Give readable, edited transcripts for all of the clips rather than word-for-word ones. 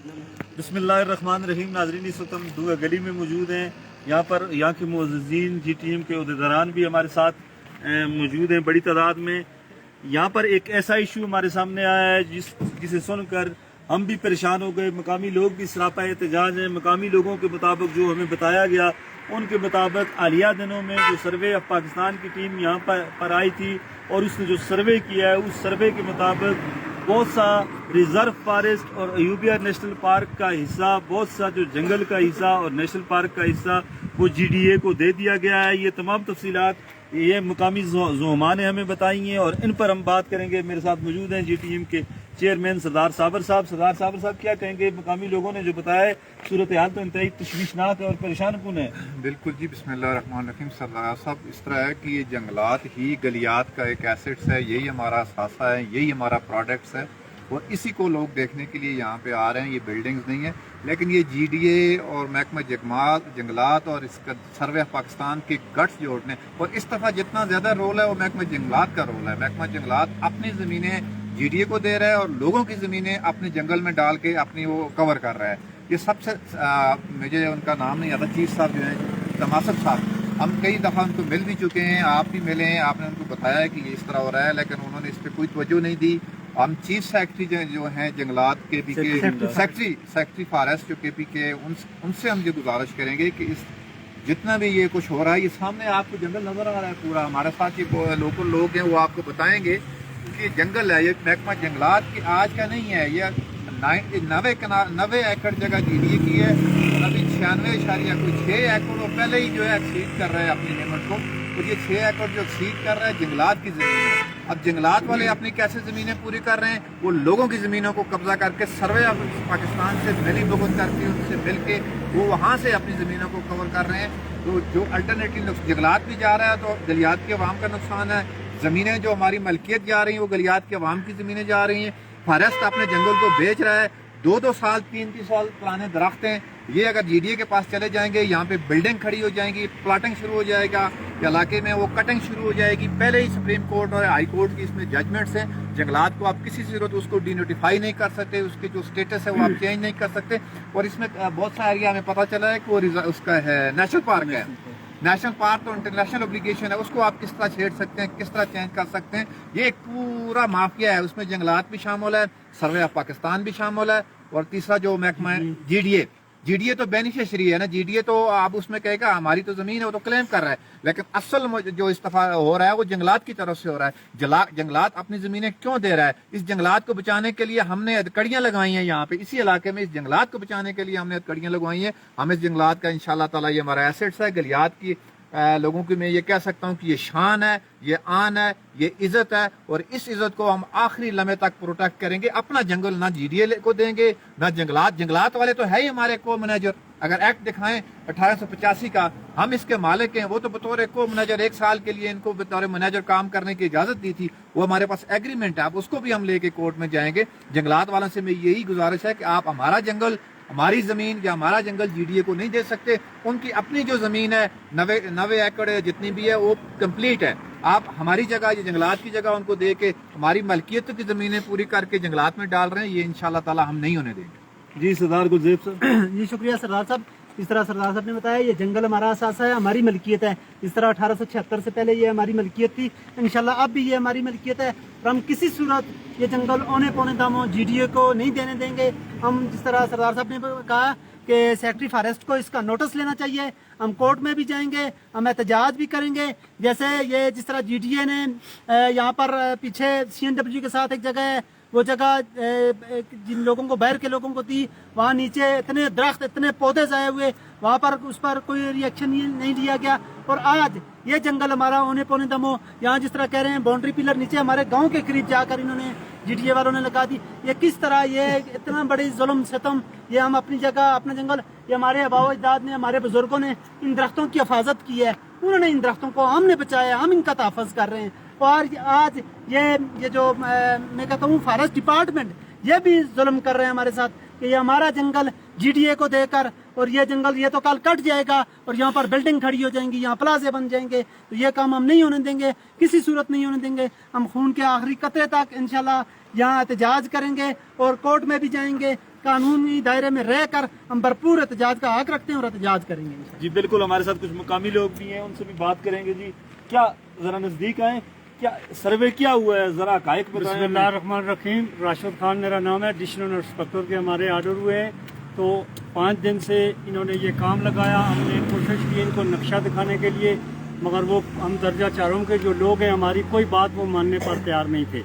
बिस्मिल्लाहिर्रहमानिर्रहीम। नाज़रीन, इस वक्त हम दूआ गली में मौजूद हैं। यहाँ के मुअज़्ज़िज़ीन GTM के अहदेदारान भी हमारे साथ मौजूद हैं बड़ी तादाद में। यहाँ पर एक ऐसा इशू हमारे सामने आया है जिसे सुनकर हम भी परेशान हो गए, मकामी लोग भी सरापा एहतजाज हैं। मकामी लोगों के मुताबिक जो हमें बताया गया, उनके मुताबिक हालिया दिनों में जो सर्वे ऑफ पाकिस्तान की टीम यहाँ पर आई थी और उसने जो सर्वे किया है, उस सर्वे के मुताबिक बहुत सा रिजर्व फॉरेस्ट और अयूबिया नेशनल पार्क का हिस्सा, बहुत सा जो जंगल का हिस्सा और नेशनल पार्क का हिस्सा वो GDA को दे दिया गया है। ये तमाम तफसीलात ये मुकामी ज़ुमा ने हमें बताई हैं और इन पर हम बात करेंगे। मेरे साथ मौजूद हैं GTM के चेयरमैन सरदार साबर साहब। सरदार साहब क्या कहेंगे? मुकामी लोगों ने जो बताया है, सूरत हाल तो इंतहाई तशवीशनाक और परेशान कुन है। बिल्कुल जी, बिस्मिल्लाहिर्रहमानिर्रहीम। सरदार साहब, इस तरह है कि ये जंगलात ही गलियात का एक एसेट्स है, यही हमारा असासा है, यही हमारा प्रोडक्ट्स है और इसी को लोग देखने के लिए यहाँ पे आ रहे हैं। ये बिल्डिंग्स नहीं है, लेकिन ये GDA और महकमा जंगलात और इसका सर्वे ऑफ पाकिस्तान के गट्स जोड़ने और इस दफ़ा जितना ज़्यादा रोल है वो महकमा जंगलात का रोल है। महकमा जंगलात अपनी ज़मीनें GDA को दे रहा है और लोगों की ज़मीनें अपने जंगल में डाल के अपनी वो कवर कर रहा है। ये सबसे मुझे उनका नाम नहीं आता, चीफ साहब जो हैं, तमासब साहब, हम कई दफ़ा उनको मिल भी चुके हैं, आप भी मिले हैं, आपने उनको बताया है कि ये इस तरह हो रहा है, लेकिन उन्होंने इस पर कोई तवज्जो नहीं दी। हम चीफ सेक्रेटरी जो हैं जंगलात KP के सेक्रेटरी फॉरेस्ट जो KP के, उनसे हम ये गुजारिश करेंगे कि इस जितना भी ये कुछ हो रहा है, ये सामने आपको जंगल नजर आ रहा है पूरा, हमारे साथ ये लोकल लोग हैं वो आपको बताएंगे कि जंगल है, ये महकमा जंगलात की आज का नहीं है। ये 90 एकड़ जगह GDA की है और अभी 96.6 एकड़ वो पहले ही जो है एक्सीड कर रहे हैं अपनी लिमिट को, और ये 6 एकड़ जो एक्सीड कर रहा है जंगलात की ज़मीन है। अब जंगलात वाले अपनी कैसे ज़मीनें पूरी कर रहे हैं? वो लोगों की ज़मीनों को कब्जा करके सर्वे ऑफ पाकिस्तान से मिली भुगत करके उनसे मिल के वो वहाँ से अपनी ज़मीनों को कवर कर रहे हैं। तो जो अल्टरनेटिव जंगलात भी जा रहा है तो गलियात के अवाम का नुकसान है। ज़मीनें जो हमारी मलकियत जा रही हैं वो गलियात के अवाम की ज़मीनें जा रही हैं। फॉरेस्ट अपने जंगल को बेच रहा है। 2-2 साल 3-3 साल पुराने दरख्त हैं, ये अगर GDA के पास चले जाएंगे, यहाँ पे बिल्डिंग खड़ी हो जाएंगी, प्लाटिंग शुरू हो जाएगा, इलाके में वो कटिंग शुरू हो जाएगी। पहले ही सुप्रीम कोर्ट और हाई कोर्ट की इसमें जजमेंट्स हैं। जंगलात को आप किसी जरूरत उसको डिनोटिफाई नहीं कर सकते, उसके जो स्टेटस है वो आप चेंज नहीं कर सकते। और इसमें बहुत सा एरिया हमें पता चला है कि वो उसका है नेशनल पार्क है। नेशनल पार्क तो इंटरनेशनल ऑब्लिगेशन है, उसको आप किस तरह छेड़ सकते हैं, किस तरह चेंज कर सकते हैं। ये एक पूरा माफिया है, उसमें जंगलात भी शामिल है, सर्वे ऑफ पाकिस्तान भी शामिल है और तीसरा जो महकमा है GDA तो बेनिफिशियरी है ना। GDA तो आप उसमें कहेगा हमारी तो जमीन है, वो तो क्लेम कर रहा है, लेकिन असल जो इस दफा हो रहा है वो जंगलात की तरफ से हो रहा है। जंगलात अपनी जमीनें क्यों दे रहा है? इस जंगलात को बचाने के लिए हमने हथकड़ियां लगाई हैं यहाँ पे, इसी इलाके में इस जंगलात को बचाने के लिए हमने हथकड़ियां लगवाई हैं। हम इस जंगलात का इंशाल्लाह ताला, ये हमारा एसेट्स है गलियात की। लोगों की मैं ये कह सकता हूँ कि ये शान है, ये आन है, ये इज्जत है और इस इज्जत को हम आखिरी लम्हे तक प्रोटेक्ट करेंगे। अपना जंगल ना GDA को देंगे ना जंगलात वाले तो है ही हमारे को मैनेजर। अगर एक्ट दिखाएं 1885 का, हम इसके मालिक हैं। वो तो बतौर को मैनेजर 1 साल के लिए इनको बतौर मैनेजर काम करने की इजाजत दी थी, वो हमारे पास एग्रीमेंट है। अब उसको भी हम लेके कोर्ट में जाएंगे। जंगलात वालों से मैं यही गुजारिश है कि आप हमारा जंगल, हमारी जमीन या हमारा जंगल GDA को नहीं दे सकते। उनकी अपनी जो जमीन है 90 एकड़ जितनी भी है वो कंप्लीट है। आप हमारी जगह, ये जंगलात की जगह उनको दे के हमारी मलकियत की जमीनें पूरी करके जंगलात में डाल रहे हैं, ये इंशाल्लाह ताला हम नहीं होने देंगे। जी सरदार गुलजेब साहब। जी शुक्रिया सरदार साहब। इस तरह सरदार साहब ने बताया ये जंगल हमारा असासा है, हमारी मलकियत है। इस तरह 1876 से पहले ये हमारी मलकियत थी, इंशाल्लाह अब भी ये हमारी मलकियत है और हम किसी सूरत ये जंगल औने पौने दामों GDA को नहीं देने देंगे। हम जिस तरह सरदार साहब ने कहा कि सेक्रेटरी फॉरेस्ट को इसका नोटिस लेना चाहिए, हम कोर्ट में भी जाएंगे, हम एहतजाज भी करेंगे। जैसे ये जिस तरह GDA ने यहाँ पर पीछे CNW के साथ एक जगह है, वो जगह जिन लोगों को, बाहर के लोगों को थी, वहाँ नीचे इतने दरख्त, इतने पौधे जाए हुए, वहाँ पर उस पर कोई रिएक्शन नहीं लिया गया। और आज ये जंगल हमारा होने पौने दमो, यहाँ जिस तरह कह रहे हैं बाउंड्री पिलर नीचे हमारे गांव के करीब जाकर इन्होंने GDA वालों ने लगा दी। ये किस तरह, ये इतना बड़ी जुल्म सितम, ये हम अपनी जगह, अपना जंगल, ये हमारे आबाओ अजदाद ने, हमारे बुजुर्गों ने इन दरख्तों की हिफाजत की है, उन्होंने इन दरख्तों को हमने बचाया, हम इनका तहफ़्फ़ुज़ कर रहे हैं। और आज ये जो मैं कहता हूँ फॉरेस्ट डिपार्टमेंट, ये भी जुल्म कर रहे हैं हमारे साथ कि ये हमारा जंगल GDA को देकर, और ये जंगल ये तो कल कट जाएगा और यहाँ पर बिल्डिंग खड़ी हो जाएंगी, यहाँ प्लाजे बन जाएंगे, तो ये काम हम नहीं होने देंगे, किसी सूरत नहीं होने देंगे। हम खून के आखिरी कतरे तक इंशाल्लाह यहाँ एहतजाज करेंगे और कोर्ट में भी जाएंगे, कानूनी दायरे में रहकर हम भरपूर एहतजाज का हक रखते हैं और एहतजाज करेंगे इंशाअल्लाह। जी बिल्कुल, हमारे साथ कुछ मुकामी लोग भी हैं, उनसे भी बात करेंगे। जी क्या जरा नजदीक आए, क्या सर्वे क्या हुआ है, जरा हकायक बताएं। बिस्मिल्लाहिर्रहमानिर्रहीम, राशिद खान मेरा नाम है। डिविजनल इंस्पेक्टर के हमारे आर्डर हुए हैं, तो 5 दिन से इन्होंने ये काम लगाया। हमने कोशिश की इनको नक्शा दिखाने के लिए, मगर वो हम दर्जा चारों के जो लोग हैं हमारी कोई बात वो मानने पर तैयार नहीं थे।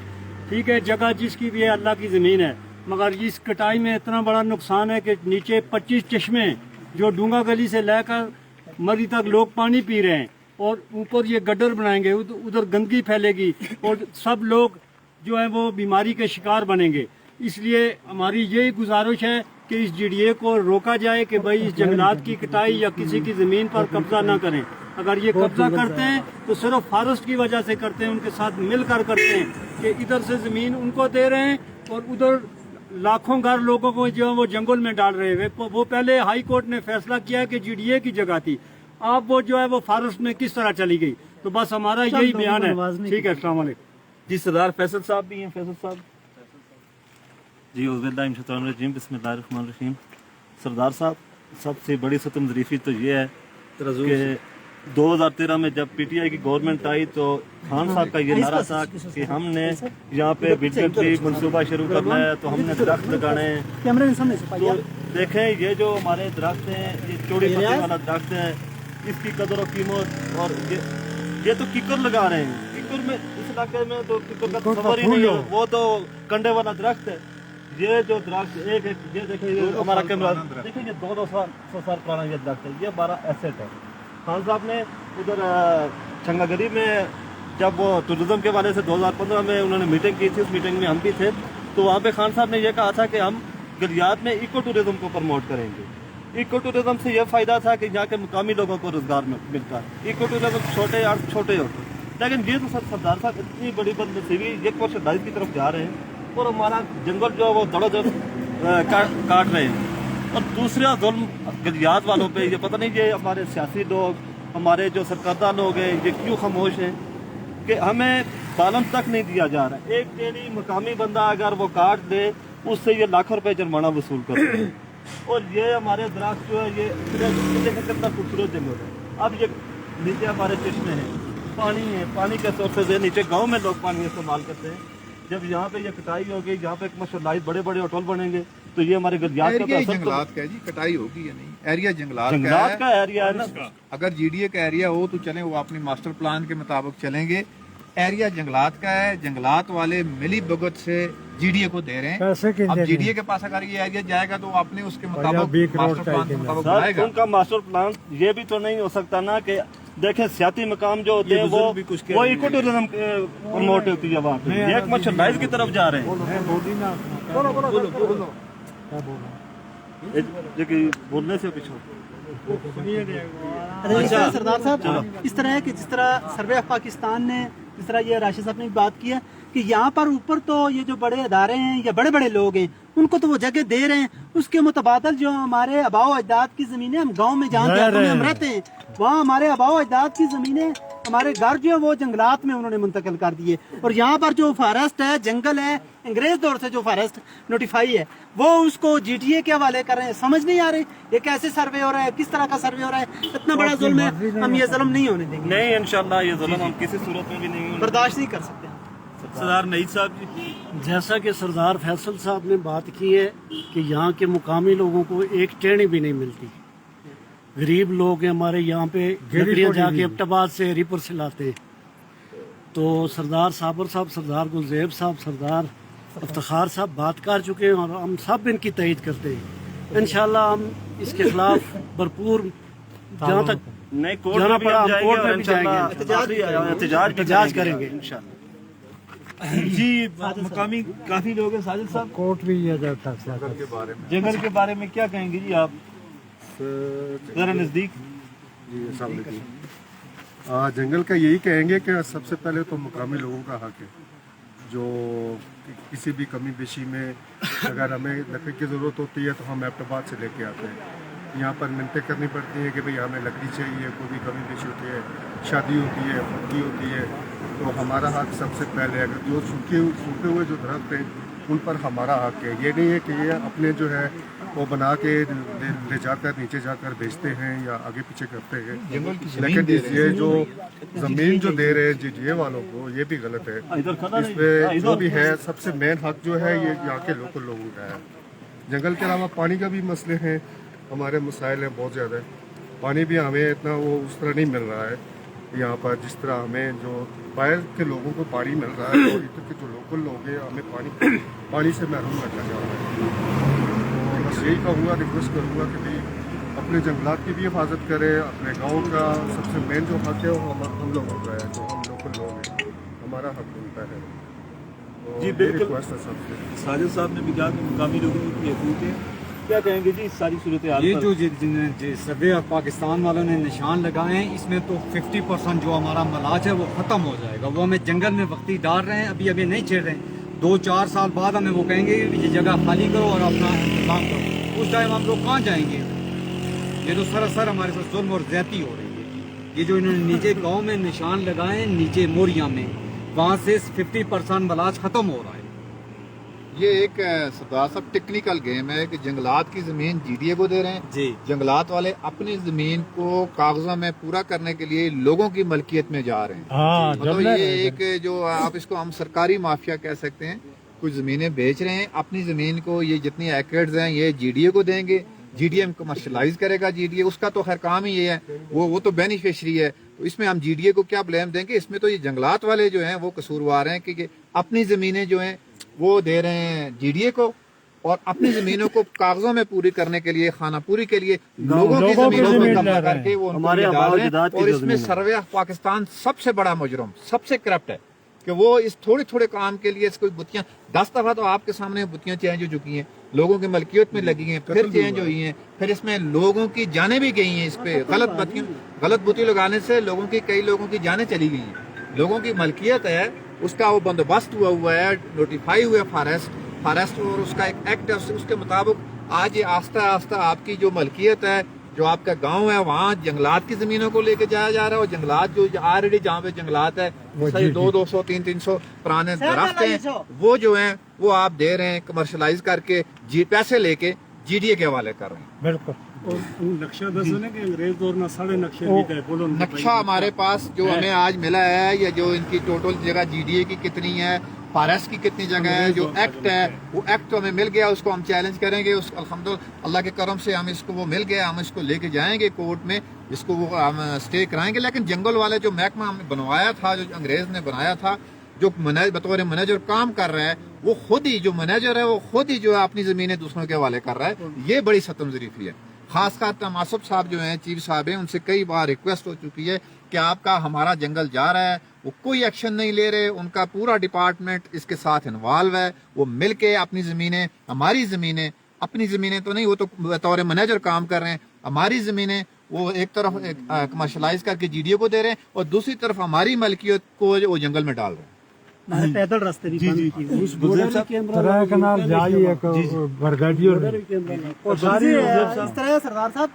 ठीक है, जगह जिसकी भी है अल्लाह की ज़मीन है, मगर इस कटाई में इतना बड़ा नुकसान है कि नीचे 25 चश्मे जो डूंगा गली से लेकर मरी तक लोग पानी पी रहे हैं, और ऊपर ये गड्ढर बनाएंगे, उधर गंदगी फैलेगी और सब लोग जो है वो बीमारी के शिकार बनेंगे। इसलिए हमारी यही गुजारिश है कि इस जीडीए को रोका जाए कि भाई इस जंगलात की कटाई या किसी की ज़मीन पर कब्जा ना करें। अगर ये कब्जा करते हैं तो सिर्फ फॉरेस्ट की वजह से करते हैं, उनके साथ मिलकर करते हैं कि इधर से ज़मीन उनको दे रहे हैं और उधर लाखों घर लोगों को जो है वो जंगल में डाल रहे हैं। वो पहले हाई कोर्ट ने फैसला किया कि जीडीए की जगह थी, अब वो जो है वो फॉरेस्ट में किस तरह चली गई। तो बस हमारा यही बयान है। ठीक है, अस्सलाम वालेकुम। जी सरदार फैसल साहब भी हैं। फैसल साहब जी, औज़ुबिल्लाहिमिनश्शैतानिर्रजीम, बिस्मिल्लाहिर्रहमानिर्रहीम। सरदार साहब, सबसे बड़ी सतम ज़रीफ़ी तो ये है कि 2013 में जब पीटीआई की गवर्नमेंट आई तो खान साहब का ये नारा था कि हमने यहाँ पे बिजली मनसूबा शुरू करना है, तो हमने दरख्त लगाने हैं। तो देखें ये जो हमारे दरख्त हैं, ये चौड़ी पत्ती वाला दरख्त है, इसकी कदर और कीमत, और ये तो किकर लगा रहे हैं। किकर में इस इलाके में तो किकर का खबर ही नहीं है, वो तो कंडे वाला दरख्त है। ये जो दरख्त एक ये देखिए, हमारा कैमरा देखिए, ये 200 साल पुराना ये दरख्त है, ये हमारा एसेट है। खान साहब ने उधर चंगागरी में जब वो टूरिज्म के वाले से 2015 में उन्होंने मीटिंग की थी, उस मीटिंग में हम भी थे, तो वहाँ पे खान साहब ने ये कहा था कि हम गलियात में इको टूरिज्म को प्रमोट करेंगे। इको टूरिज्म से यह फ़ायदा था कि यहाँ के मुकामी लोगों को रोज़गार मिलता है। इको टूरिज्म छोटे होते, लेकिन ये तो सरदार साहब इतनी बड़ी बदनसीबी, ये कमर्शियलाइज की तरफ जा रहे हैं और हमारा जंगल जो है वो दड़ोदड़ काट रहे हैं। और दूसरा जुल्म गलियात वालों पे, ये पता नहीं ये हमारे सियासी लोग, हमारे जो सरकर्दा लोग हैं, ये क्यों खामोश हैं कि हमें बालम तक नहीं दिया जा रहा है। एक डेली मुकामी बंदा अगर वो काट दे, उससे ये लाखों रुपए जुर्माना वसूल करते हैं। और ये हमारे दरख्त जो है ये कितना खूबसूरत जंगल है। अब ये नीचे हमारे चश्मे हैं, पानी है, पानी के सोर्सेज है, नीचे गाँव में लोग पानी इस्तेमाल करते हैं। जब यहाँ पे ये कटाई होगी, यहाँ पे कमर्शियलाइज बड़े बड़े होटल बनेंगे, तो ये हमारे गलियात का एरिया जंगलात का है जी, कटाई होगी या नहीं, एरिया जंगलात का एरिया है ना। अगर जीडीए का एरिया हो तो चलें, वो अपनी मास्टर प्लान के मुताबिक चलेंगे। एरिया जंगलात का है, जंगलात वाले मिली भगत से जीडीए को दे रहे हैं। अब जीडीए के पास अगर ये एरिया जाएगा तो अपने उसके मुताबिक मास्टर प्लान के मुताबिक बनाएगा। उनका मास्टर प्लान ये भी तो नहीं हो सकता ना कि देखें सियाती मकाम जो होते हैं वो इको टूरिज्म प्रमोट होती है, वहाँ पे एक मर्चेंडाइज की तरफ जा रहे हैं। बोलने से पीछे सरदार साहब, इस तरह है कि जिस तरह सर्वे ऑफ पाकिस्तान ने, जिस तरह ये राशिद साहब ने भी बात की है कि यहाँ पर ऊपर तो ये जो बड़े अदारे हैं या बड़े बड़े लोग हैं उनको तो वो जगह दे रहे हैं, उसके मुतबादल जो हमारे आबाओ अजदाद की ज़मीनें, हम गांव में जहाँ देहातों में हम रहते हैं, वहाँ हमारे आबाओ अजदाद की ज़मीनें, हमारे घर जो है वो जंगलात में उन्होंने मुंतकिल कर दिए। और यहाँ पर जो फॉरेस्ट है, जंगल है, अंग्रेज दौर से जो फॉरेस्ट नोटिफाई है, वो उसको जीटीए के हवाले कर रहे हैं। समझ नहीं आ रही ये कैसे सर्वे हो रहा है, किस तरह का सर्वे हो रहा है। इतना बड़ा जुल्म है, हम ये जुल्म नहीं होने देंगे। नहीं, इंशाल्लाह ये जुल्म हम किसी सूरत में भी नहीं बर्दाश्त नहीं कर सकते। सरदार नईद साहब जी, जैसा कि सरदार फैसल साहब ने बात की है कि यहाँ के मुकामी लोगों को एक टेढ़ी भी नहीं मिलती। गरीब लोग हैं हमारे यहाँ पे, लकड़ियाँ जाके एबटाबाद से रिपर से लाते हैं। तो सरदार साबर साहब, सरदार गुलजेब साहब, सरदार इफ्तिखार साहब बात कर चुके हैं और हम सब इनकी तईद करते हैं। इंशाल्लाह हम इसके खिलाफ भरपूर जहाँ तक नहीं जाना पड़ा हम कोर्ट में भी जाएंगे, एहतजाज करेंगे इंशाल्लाह। जी, मुकामी काफी लोग हैं। साजिद साहब, कोर्ट भी जंगल के बारे में क्या कहेंगे जी आप, जरा नजदीक? जंगल का यही कहेंगे कि सबसे पहले तो मुकामी लोगों का हक है, जो किसी भी कमी बेशी में अगर हमें लकड़ी की ज़रूरत होती है तो हम एबटाबाद से लेके आते हैं। यहाँ पर मिन्नतें करनी पड़ती हैं कि भाई हमें लकड़ी चाहिए, कोई भी कमी बेशी होती है, शादी होती है, फुटकी होती है, तो हमारा हक सबसे पहले, अगर जो सूखे हुए जो दरख्त हैं उन पर हमारा हक है। ये नहीं है कि ये अपने जो है वो बना के ले जाकर नीचे जाकर बेचते हैं या आगे पीछे करते हैं, लेकिन ये जो ज़मीन जो दे रहे हैं जीडीए वालों को, ये भी गलत है। इसमें जो भी है सबसे मेन हक जो है ये यहाँ के लोकल लोगों का है। जंगल के अलावा पानी का भी मसले हैं, हमारे मसाइल हैं बहुत ज़्यादा। पानी भी हमें इतना वो उस तरह नहीं मिल रहा है यहाँ पर जिस तरह हमें जो बाहर के लोगों को पानी मिल रहा है, और इधर के जो लोकल लोग हैं हमें पानी से महरूम रखा जा रहा है। तो बस यही कहूँगा, रिक्वेस्ट करूँगा कि भाई अपने जंगलात की भी हिफाजत करें। अपने गाँव का सबसे मेन जो हक है वो हम लोगों का है, जो हम लोकल लोग हैं, हमारा हक बनता है। तो जी बिल्कुल, रिक्वेस्ट है सबसे। साजिद साहब ने भी कहा कि मुकामी लोगों की हकूक़ है, क्या कहेंगे जी इस सारी सूरत हाल ये पर? जो सर्वे ऑफ पाकिस्तान वालों ने निशान लगाए हैं, इसमें तो 50% जो हमारा मलाज है वो ख़त्म हो जाएगा। वो हमें जंगल में वक्ती डाल रहे हैं, अभी नहीं छेड़ रहे हैं। 2-4 साल बाद हमें वो कहेंगे कि ये जगह खाली करो और अपना इंतजाम करो। उस टाइम हम लोग कहाँ जाएंगे? ये तो सरासर हमारे साथ जुल्म और ज्यादती हो रही है। ये जो इन्होंने नीचे गाँव में निशान लगाए हैं, नीचे मोरिया में, वहाँ से 50% मलाज ख़त्म हो रहा है। ये एक सरदार साहब टेक्निकल गेम है कि जंगलात की जमीन जीडीए को दे रहे हैं जी। जंगलात वाले अपनी जमीन को कागजों में पूरा करने के लिए लोगों की मलकियत में जा रहे हैं। मतलब ये एक जो आप इसको हम सरकारी माफिया कह सकते हैं। कुछ जमीनें बेच रहे हैं, अपनी जमीन को ये जितनी एकड़्स हैं ये जीडीए को देंगे, जीडीए कमर्शलाइज करेगा। जीडीए उसका तो खैर काम ही ये है, वो तो बेनिफिशरी है। तो इसमें हम जीडीए को क्या ब्लेम देंगे? इसमें तो ये जंगलात वाले जो हैं वो कसूरवार हैं कि अपनी जमीनें जो हैं वो दे रहे हैं जीडीए को, और अपनी जमीनों को कागजों में पूरी करने के लिए, खाना पूरी के लिए लोगों की जमीनों पर कब्जा करके वो हमारे डाल रहे हैं। और इसमें सर्वे ऑफ पाकिस्तान सबसे बड़ा मुजरम, सबसे करप्ट है कि वो इस थोड़े थोड़े काम के लिए इसको बुतियां 10 दफा तो आपके सामने बुतियां चेंज हो चुकी हैं, लोगों की मलकियत में लगी हैं, फिर चेंज हुई हैं, फिर इसमें लोगों की जानें भी गई हैं। इस पे गलत बुती लगाने से कई लोगों की जानें चली गई हैं। लोगों की मलकियत है, उसका वो बंदोबस्त हुआ है, नोटिफाई हुआ है फॉरेस्ट और उसका एक एक्ट है, उसके मुताबिक आज ये आस्ता आस्ता आपकी जो मलकियत है, जो आपका गांव है, वहाँ जंगलात की जमीनों को लेके जाया जा रहा है। और जंगलात जो ऑलरेडी जहाँ पे जंगलात है 200, 300 पुराने दरख्त हैं, वो जो हैं वो आप दे रहे हैं कमर्शलाइज करके, पैसे लेके जीडीए के हवाले कर रहे हैं। बिल्कुल। और नक्शा दसो ना कि अंग्रेज दौर में साढ़े नक्शे भी थे, बोलो नक्शा हमारे पास जो हमें आज मिला है, या जो इनकी टोटल जगह जीडीए की कितनी है, फॉरेस्ट की कितनी जगह है, जो एक्ट है वो एक्ट तो हमें मिल गया, उसको हम चैलेंज करेंगे। उस अल्हम्दुलिल्लाह अल्लाह के करम से हम इसको वो मिल गया, हम इसको लेके जाएंगे कोर्ट में, इसको वो हम स्टे कराएंगे। लेकिन जंगल वाले जो महकमा हमने बनवाया था, जो अंग्रेज ने बनाया था, जो बतौर मैनेजर काम कर रहा है, वो खुद ही जो मैनेजर है वो खुद ही जो है अपनी जमीनें दूसरों के हवाले कर रहा है। ये बड़ी सतम ज़रीफ़ी है। खासकर तमासब साहब जो हैं, चीफ साहब हैं, उनसे कई बार रिक्वेस्ट हो चुकी है कि आपका हमारा जंगल जा रहा है, वो कोई एक्शन नहीं ले रहे। उनका पूरा डिपार्टमेंट इसके साथ इन्वॉल्व है। वो मिल के अपनी ज़मीनें, हमारी ज़मीनें, अपनी ज़मीनें तो नहीं, वो तो बतौर मैनेजर काम कर रहे हैं, हमारी ज़मीनें वो एक तरफ कमर्शलाइज करके जीडीए को दे रहे हैं, और दूसरी तरफ हमारी मलकियत को वो जंगल में डाल रहे हैं। पैदल रास्ते भी बंद किए। इस तरह सरदार साहब,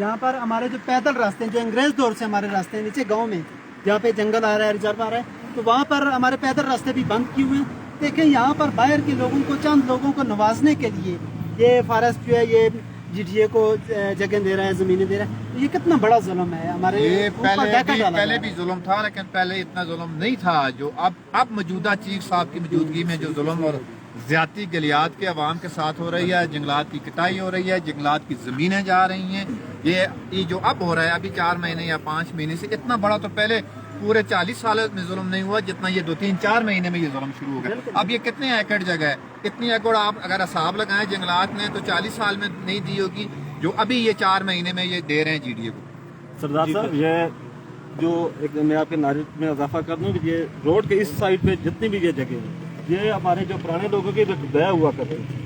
यहाँ पर हमारे जो पैदल रास्ते हैं, जो अंग्रेज दौर से हमारे रास्ते हैं, नीचे गांव में जहाँ पे जंगल आ रहा है, रिजर्व आ रहा है, तो वहाँ पर हमारे पैदल रास्ते भी बंद किए हुए हैं। देखें यहाँ पर बाहर के लोगों को, चंद लोगों को नवाजने के लिए ये फॉरेस्ट जो है ये जीडीए को जगह दे रहा है, जमीनें दे रहा है। ये कितना बड़ा जुल्म है हमारे। ये पहले भी जुल्म था, लेकिन पहले इतना जुल्म नहीं था जो अब मौजूदा चीफ साहब की मौजूदगी में जो जुल्म और ज्यादती गलियात के अवाम के साथ हो रही है, जंगलात की कटाई हो रही है, जंगलात की जमीनें जा रही हैं, ये जो अब हो रहा है अभी 4 महीने या 5 महीने से, इतना बड़ा तो पहले पूरे 40 साल में जुल्म नहीं हुआ जितना ये 2-3-4 महीने में ये जुल्म शुरू हो गया। अब ये कितने एकड़ जगह है, इतनी एकड़ आप अगर हिसाब लगाएं जंगलात ने तो 40 साल में नहीं दी होगी, जो अभी ये 4 महीने में ये दे रहे हैं जीडीए को। सरदार साहब, ये जो एक मैं आपके नारित में इजाफा कर दूँ, ये रोड के इस साइड पे जितनी भी ये जगह है, ये हमारे जो पुराने लोगों के रकबा हुआ करते थे,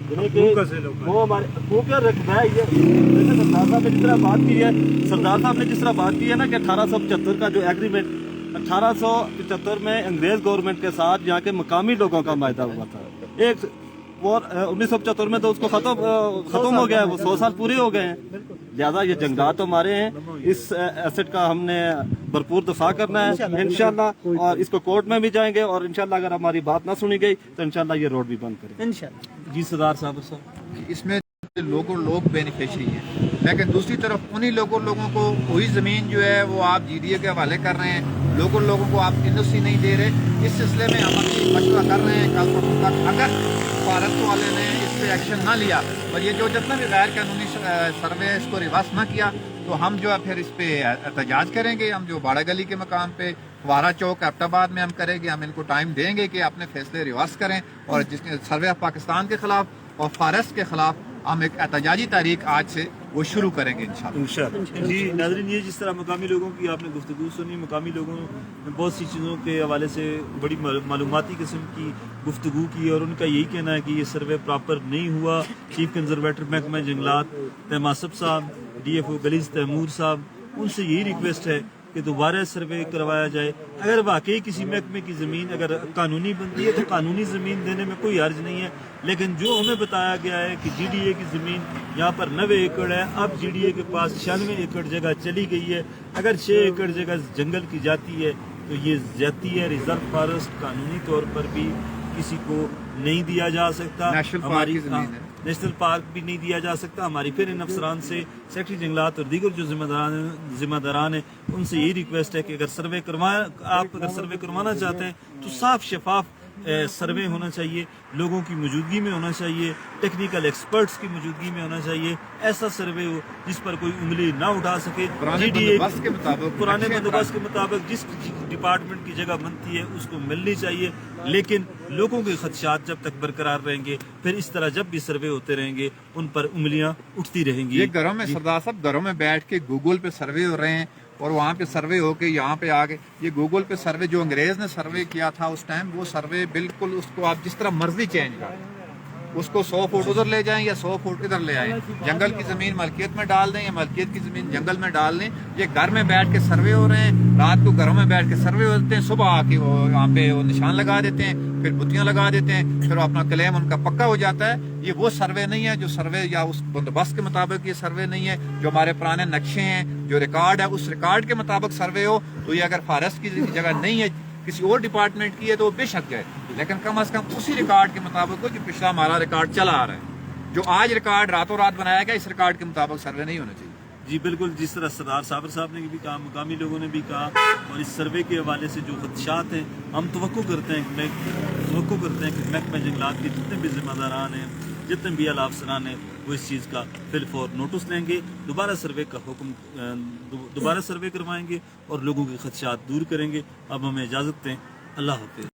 वो हमारे रकबा है। ये सरदार साहब ने जिस तरह बात की है, सरदार साहब ने जिस तरह बात की है ना कि 1875 का जो एग्रीमेंट 1875 में अंग्रेज गवर्नमेंट के साथ यहाँ के मकामी लोगों का मायदा हुआ था। एक और 1975 में तो उसको खत्म हो गया है, वो 100 साल पूरे हो गए हैं। लिहाजा ये जंगलात तो हमारे हैं, इस एसेट का हमने भरपूर दफा करना है इंशाल्लाह, और इसको कोर्ट में भी जाएंगे, और इंशाल्लाह अगर हमारी बात ना सुनी गई तो इंशाल्लाह ये रोड भी बंद करेंगे इंशाल्लाह। जी सरदार साहब। इसमें लोग बेनिफिशरी हैं, लेकिन दूसरी तरफ उन्हीं लोगों को वही ज़मीन जो है वो आप GDA के हवाले कर रहे हैं, लोगों को आप इंडस्ट्री नहीं दे रहे। इस सिलसिले में हम अभी मशवरा कर रहे हैं कल परसों तक, अगर फॉरेस्ट वाले ने इस पर एक्शन ना लिया और ये जो जितना भी गैर कानूनी सर्वे इसको रिवर्स ना किया तो हम जो है फिर इस पे एहतजाज करेंगे। हम जो बाड़ा गली के मकाम पे वारा चौक एबटाबाद में हम करेंगे, हम इनको टाइम देंगे कि अपने फैसले रिवर्स करें, और जिसने सर्वे ऑफ पाकिस्तान के खिलाफ और फॉरेस्ट के खिलाफ हम एक एहतजाजी तारीख आज से वो शुरू करेंगे इंशाल्लाह। जी नाज़रीन, ये जिस तरह मकामी लोगों की आपने गुफ्तगू सुनी, मकामी लोगों ने बहुत सी चीज़ों के हवाले से बड़ी मालूमाती किस्म की गुफ्तगू की, और उनका यही कहना है कि ये सर्वे प्रॉपर नहीं हुआ। चीफ कंजर्वेटर महकमा जंगलात तहमासब साहब, DFO गलीज तैमूर साहब, उनसे यही रिक्वेस्ट है कि दोबारा सर्वे करवाया जाए। अगर वाकई किसी महकमे की ज़मीन अगर कानूनी बनती है तो कानूनी ज़मीन देने में कोई हर्ज नहीं है, लेकिन जो हमें बताया गया है कि GDA की ज़मीन यहाँ पर 90 एकड़ है, अब GDA के पास 96 एकड़ जगह चली गई है। अगर 6 एकड़ जगह जंगल की जाती है तो ये ज्यादती है। रिजर्व फॉरेस्ट कानूनी तौर पर भी किसी को नहीं दिया जा सकता, नेशनल पार्क की ज़मीन है, नेशनल पार्क भी नहीं दिया जा सकता। हमारी फिर इन अफसरान से, सेक्रेटरी जंगलात और दीगर जो जिम्मेदारान हैं, उनसे यही रिक्वेस्ट है कि अगर आप अगर सर्वे करवाना चाहते हैं तो साफ शफाफ सर्वे होना चाहिए, लोगों की मौजूदगी में होना चाहिए, टेक्निकल एक्सपर्ट्स की मौजूदगी में होना चाहिए। ऐसा सर्वे हो जिस पर कोई उंगली ना उठा सके। पुराने बंदोबस्त के मुताबिक जिस डिपार्टमेंट की जगह बनती है उसको मिलनी चाहिए, लेकिन लोगों के खदशात जब तक बरकरार रहेंगे, फिर इस तरह जब भी सर्वे होते रहेंगे उन पर उंगलियां उठती रहेंगी। ये घरों में सरदार साहब घरों में बैठ के गूगल पे सर्वे हो रहे हैं, और वहाँ पे सर्वे होके यहाँ पे आ गए। ये गूगल पे सर्वे जो अंग्रेज ने सर्वे किया था उस टाइम, वो सर्वे बिल्कुल उसको आप जिस तरह मर्जी चेंज करें, उसको 100 फुट उधर ले जाएं या 100 फुट इधर ले आएं, जंगल की जमीन मलकियत में डाल दें या मलकियत की जमीन जंगल में डाल दें। ये घर में बैठ के सर्वे हो रहे हैं, रात को घरों में बैठ के सर्वे होते हैं, सुबह आके वो यहाँ पे वो निशान लगा देते हैं, फिर बुतियां लगा देते हैं, फिर अपना क्लेम उनका पक्का हो जाता है। ये वो सर्वे नहीं है जो सर्वे या उस बंदोबस्त के मुताबिक ये सर्वे नहीं है, जो हमारे पुराने नक्शे हैं, जो रिकॉर्ड है उस रिकॉर्ड के मुताबिक सर्वे हो। तो ये अगर फॉरेस्ट की जगह नहीं है, किसी और डिपार्टमेंट की है तो वो बेशक जाए, लेकिन कम से कम उसी रिकॉर्ड के मुताबिक हो जो पिछला हमारा रिकॉर्ड चला आ रहा है। जो आज रिकॉर्ड रातों रात बनाया गया, इस रिकॉर्ड के मुताबिक सर्वे नहीं होना चाहिए। जी बिल्कुल, जिस तरह सरदार साबर साहब ने भी कहा, मकामी लोगों ने भी कहा, और इस सर्वे के हवाले से जो खदशात हैं, हम तवक्को करते हैं कि महकमा जंगलात के जितने भी जिम्मेदारान हैं, जितने भी आला अफसरान हैं, वो इस चीज़ का फिलफौर नोटिस लेंगे, दोबारा सर्वे का हुक्म दोबारा सर्वे करवाएंगे और लोगों के खदशात दूर करेंगे। अब हमें इजाज़त दें, अल्लाह हाफ़िज़।